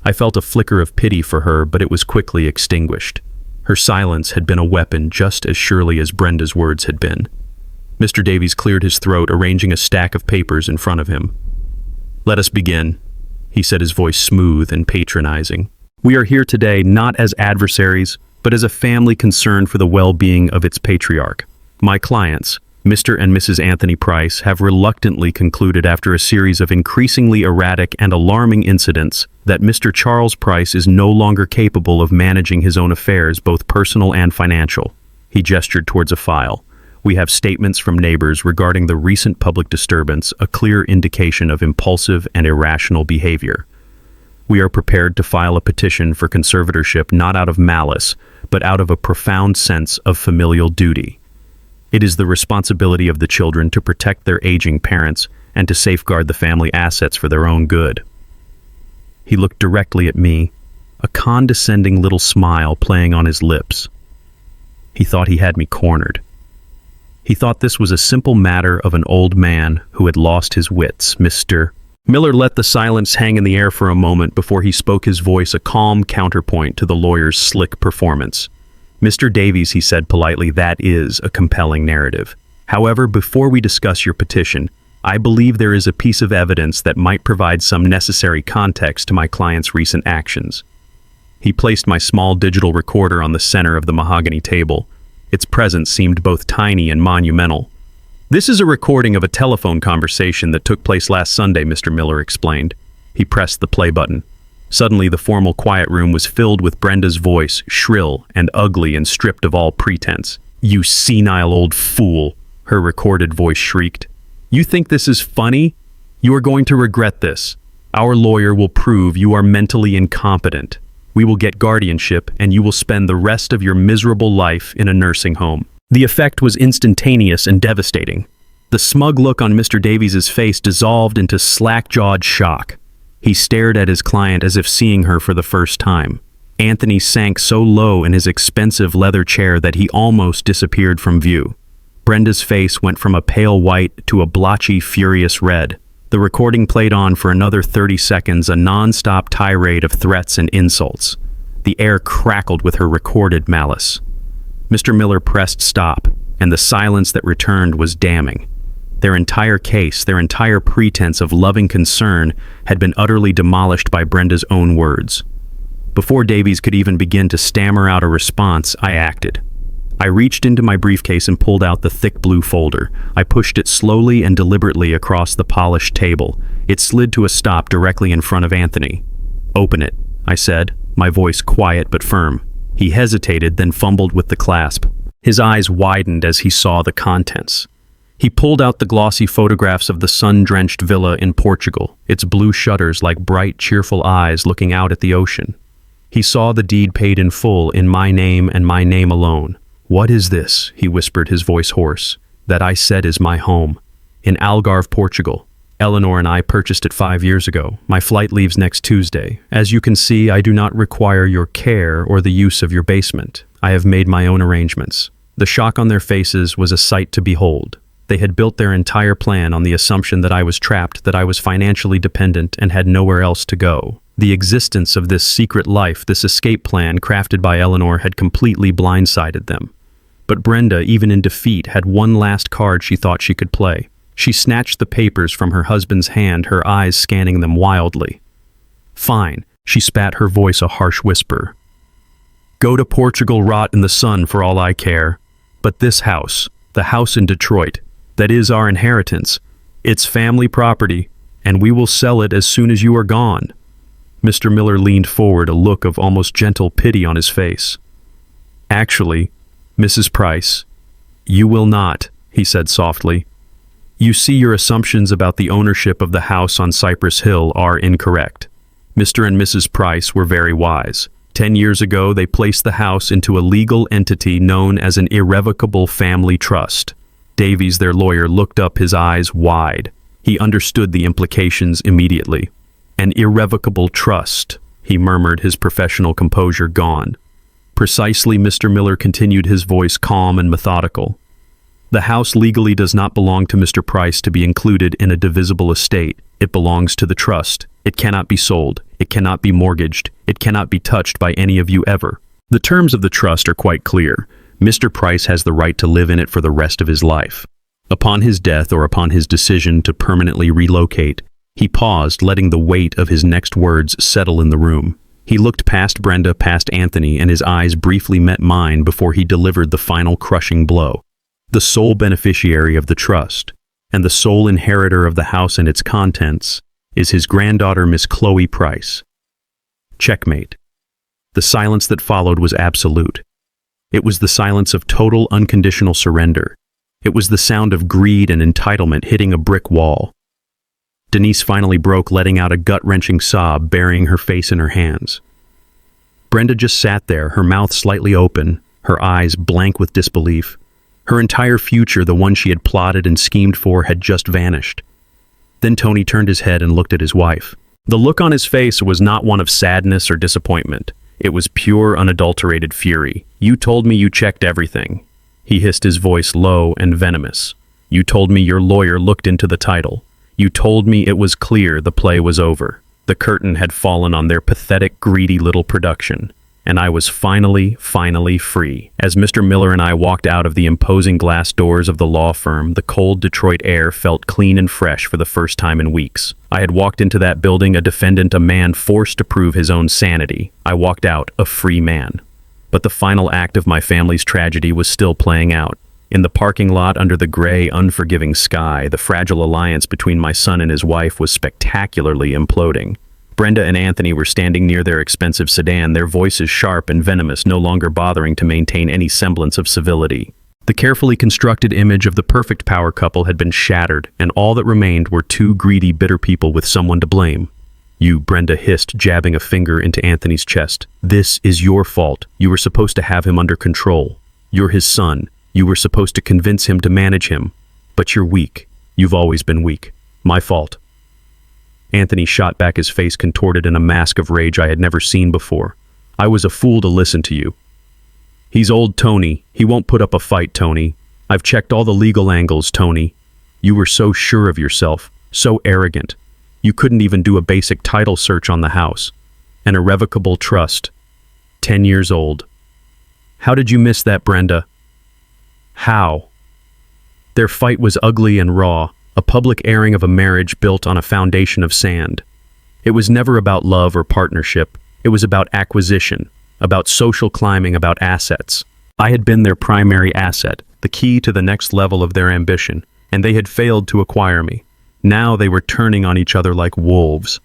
I felt a flicker of pity for her, but it was quickly extinguished. Her silence had been a weapon just as surely as Brenda's words had been. Mr. Davies cleared his throat, arranging a stack of papers in front of him. "Let us begin," he said, his voice smooth and patronizing. "We are here today not as adversaries, but as a family concerned for the well-being of its patriarch. My clients, Mr. and Mrs. Anthony Price, have reluctantly concluded after a series of increasingly erratic and alarming incidents that Mr. Charles Price is no longer capable of managing his own affairs, both personal and financial." He gestured towards a file. "We have statements from neighbors regarding the recent public disturbance, a clear indication of impulsive and irrational behavior. We are prepared to file a petition for conservatorship not out of malice, but out of a profound sense of familial duty. It is the responsibility of the children to protect their aging parents and to safeguard the family assets for their own good." He looked directly at me, a condescending little smile playing on his lips. He thought he had me cornered. He thought this was a simple matter of an old man who had lost his wits. "Mr. Miller let the silence hang in the air for a moment before he spoke, his voice a calm counterpoint to the lawyer's slick performance. "Mr. Davies," he said politely, "that is a compelling narrative. However, before we discuss your petition, I believe there is a piece of evidence that might provide some necessary context to my client's recent actions." He placed my small digital recorder on the center of the mahogany table. Its presence seemed both tiny and monumental. "This is a recording of a telephone conversation that took place last Sunday," Mr. Miller explained. He pressed the play button. Suddenly, the formal quiet room was filled with Brenda's voice, shrill and ugly and stripped of all pretense. "You senile old fool," her recorded voice shrieked. "You think this is funny? You are going to regret this. Our lawyer will prove you are mentally incompetent. We will get guardianship, and you will spend the rest of your miserable life in a nursing home." The effect was instantaneous and devastating. The smug look on Mr. Davies's face dissolved into slack-jawed shock. He stared at his client as if seeing her for the first time. Anthony sank so low in his expensive leather chair that he almost disappeared from view. Brenda's face went from a pale white to a blotchy, furious red. The recording played on for another 30 seconds, a non-stop tirade of threats and insults. The air crackled with her recorded malice. Mr. Miller pressed stop, and the silence that returned was damning. Their entire case, their entire pretense of loving concern, had been utterly demolished by Brenda's own words. Before Davies could even begin to stammer out a response, I acted. I reached into my briefcase and pulled out the thick blue folder. I pushed it slowly and deliberately across the polished table. It slid to a stop directly in front of Anthony. "Open it," I said, my voice quiet but firm. He hesitated, then fumbled with the clasp. His eyes widened as he saw the contents. He pulled out the glossy photographs of the sun-drenched villa in Portugal, its blue shutters like bright, cheerful eyes looking out at the ocean. He saw the deed paid in full, in my name and my name alone. "What is this?" he whispered, his voice hoarse. "That I said is my home. In Algarve, Portugal. Eleanor and I purchased it 5 years ago. My flight leaves next Tuesday. As you can see, I do not require your care or the use of your basement. I have made my own arrangements." The shock on their faces was a sight to behold. They had built their entire plan on the assumption that I was trapped, that I was financially dependent and had nowhere else to go. The existence of this secret life, this escape plan crafted by Eleanor, had completely blindsided them. But Brenda, even in defeat, had one last card she thought she could play. She snatched the papers from her husband's hand, her eyes scanning them wildly. "Fine," she spat, her voice a harsh whisper. "Go to Portugal, rot in the sun for all I care. But this house, the house in Detroit, that is our inheritance. It's family property, and we will sell it as soon as you are gone." Mr. Miller leaned forward, a look of almost gentle pity on his face. "Actually, Mrs. Price, you will not," he said softly. "You see, your assumptions about the ownership of the house on Cypress Hill are incorrect. Mr. and Mrs. Price were very wise. 10 years ago, they placed the house into a legal entity known as an irrevocable family trust." Davies, their lawyer, looked up, his eyes wide. He understood the implications immediately. "An irrevocable trust," he murmured, his professional composure gone. "Precisely," Mr. Miller continued, his voice calm and methodical. "The house legally does not belong to Mr. Price to be included in a divisible estate. It belongs to the trust. It cannot be sold. It cannot be mortgaged. It cannot be touched by any of you ever. The terms of the trust are quite clear. Mr. Price has the right to live in it for the rest of his life. Upon his death or upon his decision to permanently relocate," he paused, letting the weight of his next words settle in the room. He looked past Brenda, past Anthony, and his eyes briefly met mine before he delivered the final crushing blow. "The sole beneficiary of the trust, and the sole inheritor of the house and its contents, is his granddaughter, Miss Chloe Price." Checkmate. The silence that followed was absolute. It was the silence of total, unconditional surrender. It was the sound of greed and entitlement hitting a brick wall. Denise finally broke, letting out a gut-wrenching sob, burying her face in her hands. Brenda just sat there, her mouth slightly open, her eyes blank with disbelief. Her entire future, the one she had plotted and schemed for, had just vanished. Then Tony turned his head and looked at his wife. The look on his face was not one of sadness or disappointment. It was pure, unadulterated fury. "You told me you checked everything," he hissed, his voice low and venomous. "You told me your lawyer looked into the title. You told me it was clear the play was over. The curtain had fallen on their pathetic, greedy little production. And I was finally free." As Mr. Miller and I walked out of the imposing glass doors of the law firm, the cold Detroit air felt clean and fresh for the first time in weeks. I had walked into that building a defendant, a man forced to prove his own sanity. I walked out a free man. But the final act of my family's tragedy was still playing out. In the parking lot under the gray, unforgiving sky, the fragile alliance between my son and his wife was spectacularly imploding. Brenda and Anthony were standing near their expensive sedan, their voices sharp and venomous, no longer bothering to maintain any semblance of civility. The carefully constructed image of the perfect power couple had been shattered, and all that remained were two greedy, bitter people with someone to blame. "You," Brenda hissed, jabbing a finger into Anthony's chest. "This is your fault. You were supposed to have him under control. You're his son. You were supposed to convince him to manage him. But you're weak. You've always been weak. My fault." Anthony shot back, his face contorted in a mask of rage I had never seen before. "I was a fool to listen to you. He's old, Tony. He won't put up a fight, Tony. I've checked all the legal angles, Tony. You were so sure of yourself, so arrogant. You couldn't even do a basic title search on the house. An irrevocable trust. 10 years old. How did you miss that, Brenda? How?" Their fight was ugly and raw, a public airing of a marriage built on a foundation of sand. It was never about love or partnership. It was about acquisition, about social climbing, about assets. I had been their primary asset, the key to the next level of their ambition, and they had failed to acquire me. Now they were turning on each other like wolves.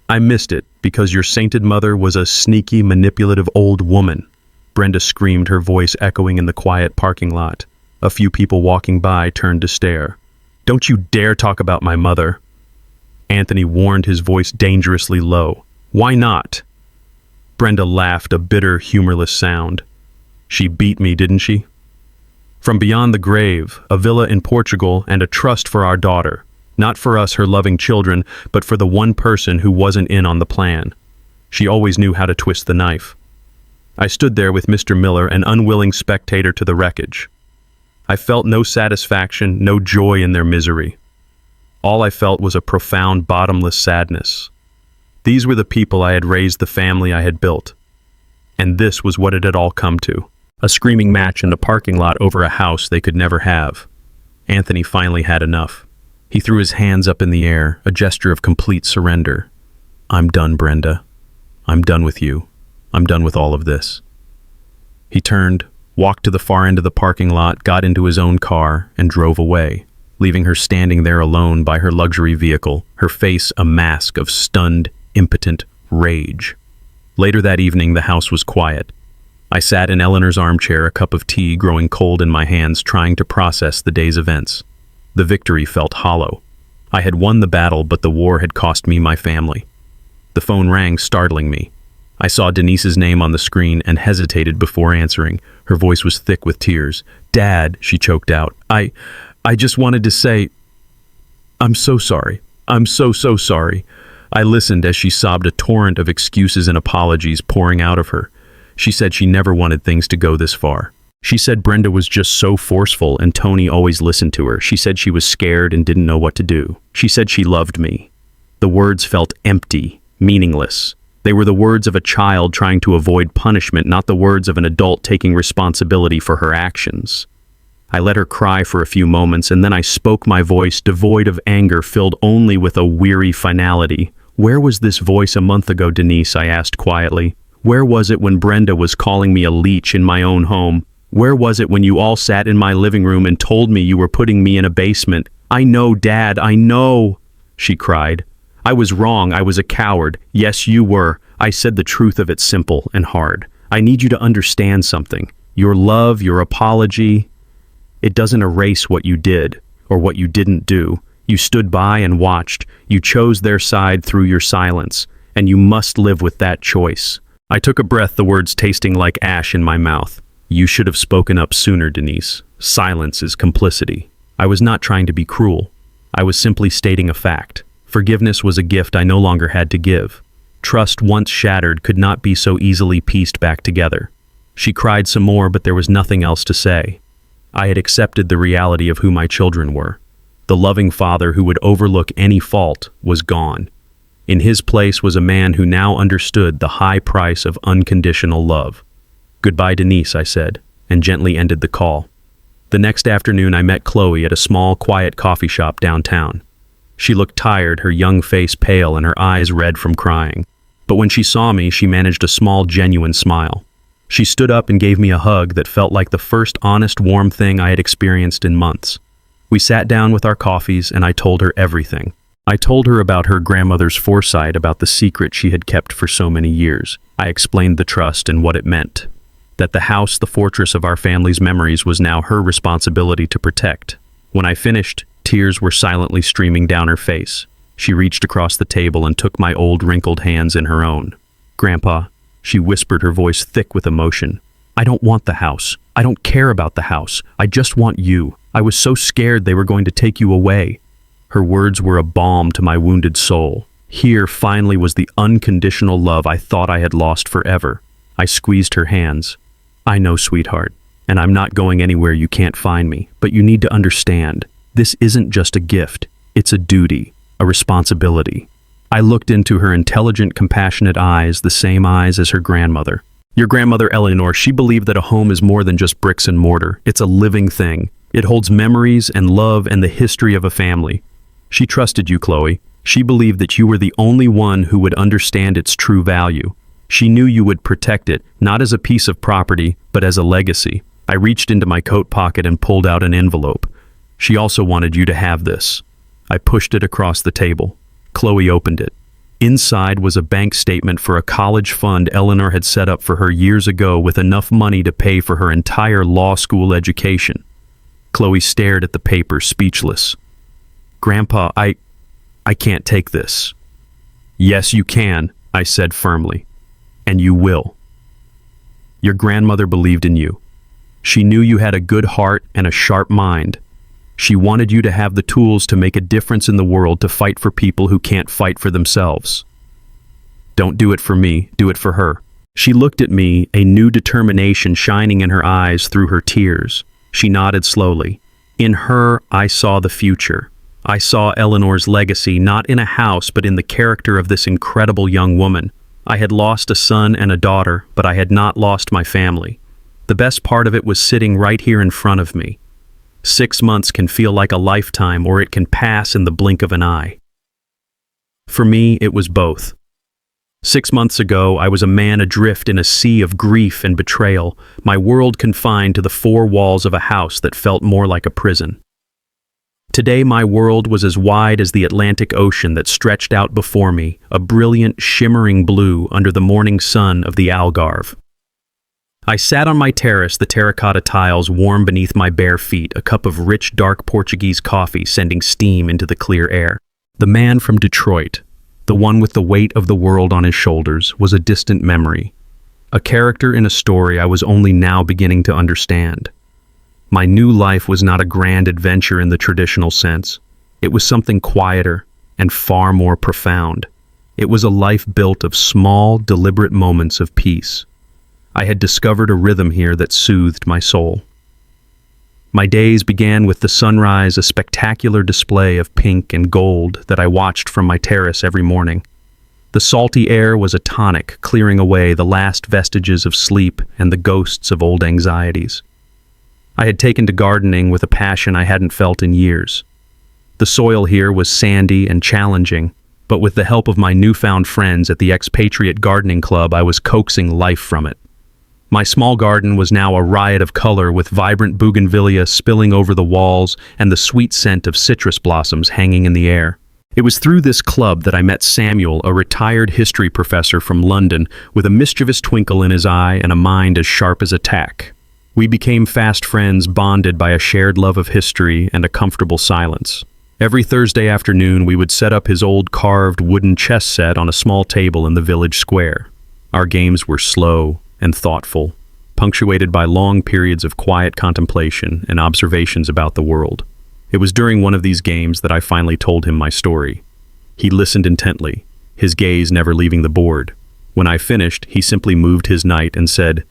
I missed it, because your sainted mother was a sneaky, manipulative old woman. Brenda screamed, her voice echoing in the quiet parking lot. A few people walking by turned to stare. Don't you dare talk about my mother. Anthony warned, his voice dangerously low. Why not? Brenda laughed, a bitter, humorless sound. She beat me, didn't she? From beyond the grave, a villa in Portugal, and a trust for our daughter. Not for us, her loving children, but for the one person who wasn't in on the plan. She always knew how to twist the knife. I stood there with Mr. Miller, an unwilling spectator to the wreckage. I felt no satisfaction, no joy in their misery. All I felt was a profound, bottomless sadness. These were the people I had raised, the family I had built. And this was what it had all come to. A screaming match in a parking lot over a house they could never have. Anthony finally had enough. He threw his hands up in the air, a gesture of complete surrender. I'm done, Brenda. I'm done with you. I'm done with all of this. He turned, walked to the far end of the parking lot, got into his own car, and drove away, leaving her standing there alone by her luxury vehicle, her face a mask of stunned, impotent rage. Later that evening, the house was quiet. I sat in Eleanor's armchair, a cup of tea growing cold in my hands, trying to process the day's events. The victory felt hollow. I had won the battle, but the war had cost me my family. The phone rang, startling me. I saw Denise's name on the screen and hesitated before answering. Her voice was thick with tears. Dad, she choked out. I just wanted to say, I'm so sorry. I'm so sorry. I listened as she sobbed, a torrent of excuses and apologies pouring out of her. She said she never wanted things to go this far. She said Brenda was just so forceful and Tony always listened to her. She said she was scared and didn't know what to do. She said she loved me. The words felt empty, meaningless. They were the words of a child trying to avoid punishment, not the words of an adult taking responsibility for her actions. I let her cry for a few moments, and then I spoke, my voice devoid of anger, filled only with a weary finality. Where was this voice a month ago, Denise? I asked quietly. Where was it when Brenda was calling me a leech in my own home? Where was it when you all sat in my living room and told me you were putting me in a basement? I know, Dad, I know, she cried. I was wrong, I was a coward. Yes, you were. I said the truth of it, simple and hard. I need you to understand something. Your love, your apology, it doesn't erase what you did or what you didn't do. You stood by and watched. You chose their side through your silence, and you must live with that choice. I took a breath, the words tasting like ash in my mouth. You should have spoken up sooner, Denise. Silence is complicity. I was not trying to be cruel. I was simply stating a fact. Forgiveness was a gift I no longer had to give. Trust once shattered could not be so easily pieced back together. She cried some more, but there was nothing else to say. I had accepted the reality of who my children were. The loving father who would overlook any fault was gone. In his place was a man who now understood the high price of unconditional love. Goodbye, Denise, I said, and gently ended the call. The next afternoon I met Chloe at a small, quiet coffee shop downtown. She looked tired, her young face pale and her eyes red from crying. But when she saw me, she managed a small, genuine smile. She stood up and gave me a hug that felt like the first honest, warm thing I had experienced in months. We sat down with our coffees and I told her everything. I told her about her grandmother's foresight, about the secret she had kept for so many years. I explained the trust and what it meant. That the house, the fortress of our family's memories, was now her responsibility to protect. When I finished, tears were silently streaming down her face. She reached across the table and took my old wrinkled hands in her own. Grandpa, she whispered, her voice thick with emotion. I don't want the house. I don't care about the house. I just want you. I was so scared they were going to take you away. Her words were a balm to my wounded soul. Here finally was the unconditional love I thought I had lost forever. I squeezed her hands. I know, sweetheart, and I'm not going anywhere you can't find me, but you need to understand, this isn't just a gift, it's a duty, a responsibility. I looked into her intelligent, compassionate eyes, the same eyes as her grandmother. Your grandmother, Eleanor, she believed that a home is more than just bricks and mortar. It's a living thing. It holds memories and love and the history of a family. She trusted you, Chloe. She believed that you were the only one who would understand its true value. She knew you would protect it, not as a piece of property, but as a legacy. I reached into my coat pocket and pulled out an envelope. She also wanted you to have this. I pushed it across the table. Chloe opened it. Inside was a bank statement for a college fund Eleanor had set up for her years ago with enough money to pay for her entire law school education. Chloe stared at the paper, speechless. Grandpa, I can't take this. Yes, you can, I said firmly. And you will. Your grandmother believed in you. She knew you had a good heart and a sharp mind. She wanted you to have the tools to make a difference in the world, to fight for people who can't fight for themselves. Don't do it for me, do it for her. She looked at me, a new determination shining in her eyes through her tears. She nodded slowly. In her, I saw the future. I saw Eleanor's legacy, not in a house, but in the character of this incredible young woman. I had lost a son and a daughter, but I had not lost my family. The best part of it was sitting right here in front of me. 6 months can feel like a lifetime, or it can pass in the blink of an eye. For me, it was both. 6 months ago, I was a man adrift in a sea of grief and betrayal, my world confined to the 4 walls of a house that felt more like a prison. Today, my world was as wide as the Atlantic Ocean that stretched out before me, a brilliant, shimmering blue under the morning sun of the Algarve. I sat on my terrace, the terracotta tiles warm beneath my bare feet, a cup of rich, dark Portuguese coffee sending steam into the clear air. The man from Detroit, the one with the weight of the world on his shoulders, was a distant memory, a character in a story I was only now beginning to understand. My new life was not a grand adventure in the traditional sense. It was something quieter and far more profound. It was a life built of small, deliberate moments of peace. I had discovered a rhythm here that soothed my soul. My days began with the sunrise, a spectacular display of pink and gold that I watched from my terrace every morning. The salty air was a tonic, clearing away the last vestiges of sleep and the ghosts of old anxieties. I had taken to gardening with a passion I hadn't felt in years. The soil here was sandy and challenging, but with the help of my newfound friends at the Expatriate Gardening Club, I was coaxing life from it. My small garden was now a riot of color, with vibrant bougainvillea spilling over the walls and the sweet scent of citrus blossoms hanging in the air. It was through this club that I met Samuel, a retired history professor from London, with a mischievous twinkle in his eye and a mind as sharp as a tack. We became fast friends, bonded by a shared love of history and a comfortable silence. Every Thursday afternoon, we would set up his old carved wooden chess set on a small table in the village square. Our games were slow and thoughtful, punctuated by long periods of quiet contemplation and observations about the world. It was during one of these games that I finally told him my story. He listened intently, his gaze never leaving the board. When I finished, he simply moved his knight and said,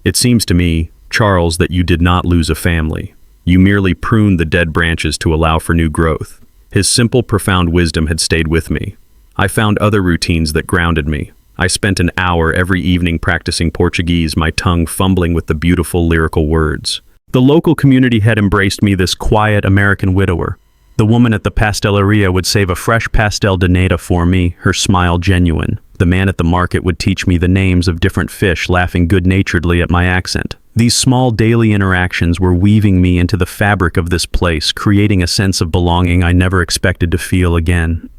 "It seems to me, Charles, that you did not lose a family. You merely pruned the dead branches to allow for new growth." His simple, profound wisdom had stayed with me. I found other routines that grounded me. I spent an hour every evening practicing Portuguese, my tongue fumbling with the beautiful lyrical words. The local community had embraced me, this quiet American widower. The woman at the pasteleria would save a fresh pastel de nata for me, her smile genuine. The man at the market would teach me the names of different fish, laughing good-naturedly at my accent. These small daily interactions were weaving me into the fabric of this place, creating a sense of belonging I never expected to feel again.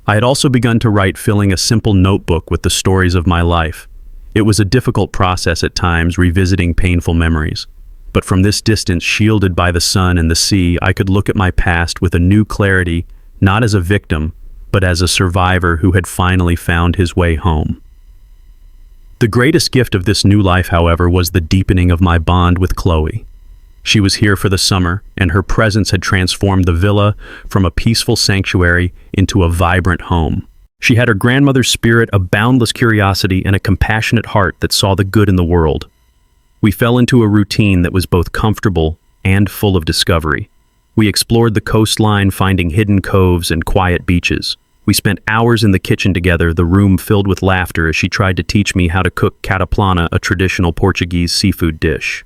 I had also begun to write, filling a simple notebook with the stories of my life. It was a difficult process at times, revisiting painful memories. But from this distance, shielded by the sun and the sea, I could look at my past with a new clarity, not as a victim, but as a survivor who had finally found his way home. The greatest gift of this new life, however, was the deepening of my bond with Chloe. She was here for the summer, and her presence had transformed the villa from a peaceful sanctuary into a vibrant home. She had her grandmother's spirit, a boundless curiosity, and a compassionate heart that saw the good in the world. We fell into a routine that was both comfortable and full of discovery. We explored the coastline, finding hidden coves and quiet beaches. We spent hours in the kitchen together, the room filled with laughter as she tried to teach me how to cook cataplana, a traditional Portuguese seafood dish.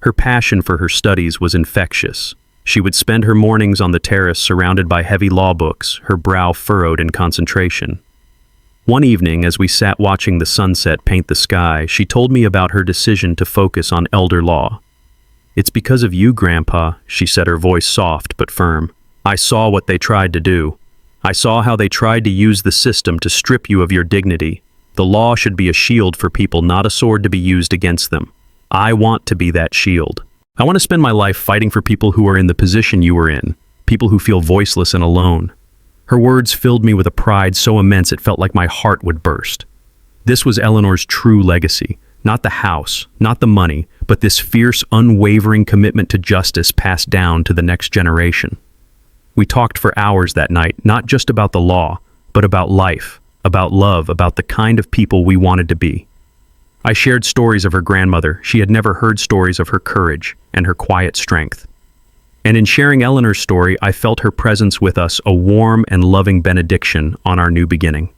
Her passion for her studies was infectious. She would spend her mornings on the terrace surrounded by heavy law books, her brow furrowed in concentration. One evening, as we sat watching the sunset paint the sky, she told me about her decision to focus on elder law. "It's because of you, Grandpa," she said, her voice soft but firm. "I saw what they tried to do. I saw how they tried to use the system to strip you of your dignity. The law should be a shield for people, not a sword to be used against them. I want to be that shield. I want to spend my life fighting for people who are in the position you were in, people who feel voiceless and alone." Her words filled me with a pride so immense it felt like my heart would burst. This was Eleanor's true legacy. Not the house, not the money, but this fierce, unwavering commitment to justice passed down to the next generation. We talked for hours that night, not just about the law, but about life, about love, about the kind of people we wanted to be. I shared stories of her grandmother. She had never heard stories of her courage and her quiet strength. And in sharing Eleanor's story, I felt her presence with us, a warm and loving benediction on our new beginning.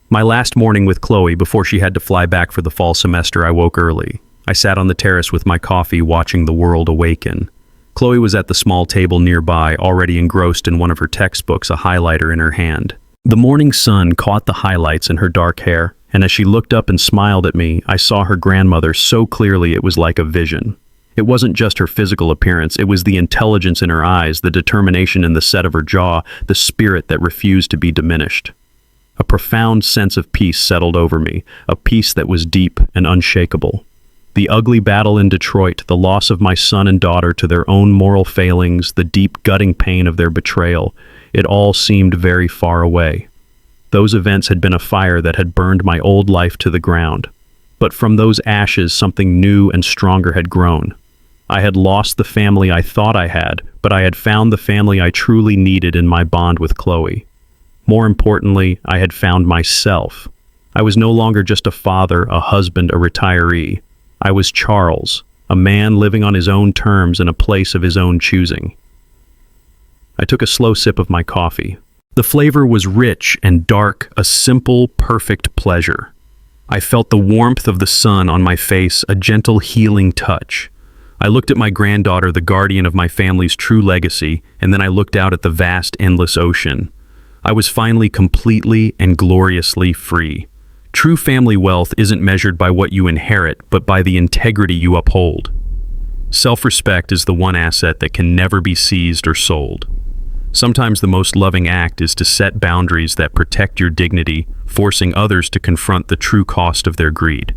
My last morning with Chloe before she had to fly back for the fall semester, I woke early. I sat on the terrace with my coffee, watching the world awaken. Chloe was at the small table nearby, already engrossed in one of her textbooks, a highlighter in her hand. The morning sun caught the highlights in her dark hair, and as she looked up and smiled at me, I saw her grandmother so clearly it was like a vision. It wasn't just her physical appearance, it was the intelligence in her eyes, the determination in the set of her jaw, the spirit that refused to be diminished. A profound sense of peace settled over me, a peace that was deep and unshakable. The ugly battle in Detroit, the loss of my son and daughter to their own moral failings, the deep gutting pain of their betrayal, it all seemed very far away. Those events had been a fire that had burned my old life to the ground. But from those ashes, something new and stronger had grown. I had lost the family I thought I had, but I had found the family I truly needed in my bond with Chloe. More importantly, I had found myself. I was no longer just a father, a husband, a retiree. I was Charles, a man living on his own terms in a place of his own choosing. I took a slow sip of my coffee. The flavor was rich and dark, a simple, perfect pleasure. I felt the warmth of the sun on my face, a gentle, healing touch. I looked at my granddaughter, the guardian of my family's true legacy, and then I looked out at the vast, endless ocean. I was finally completely and gloriously free. True family wealth isn't measured by what you inherit, but by the integrity you uphold. Self-respect is the one asset that can never be seized or sold. Sometimes the most loving act is to set boundaries that protect your dignity, forcing others to confront the true cost of their greed.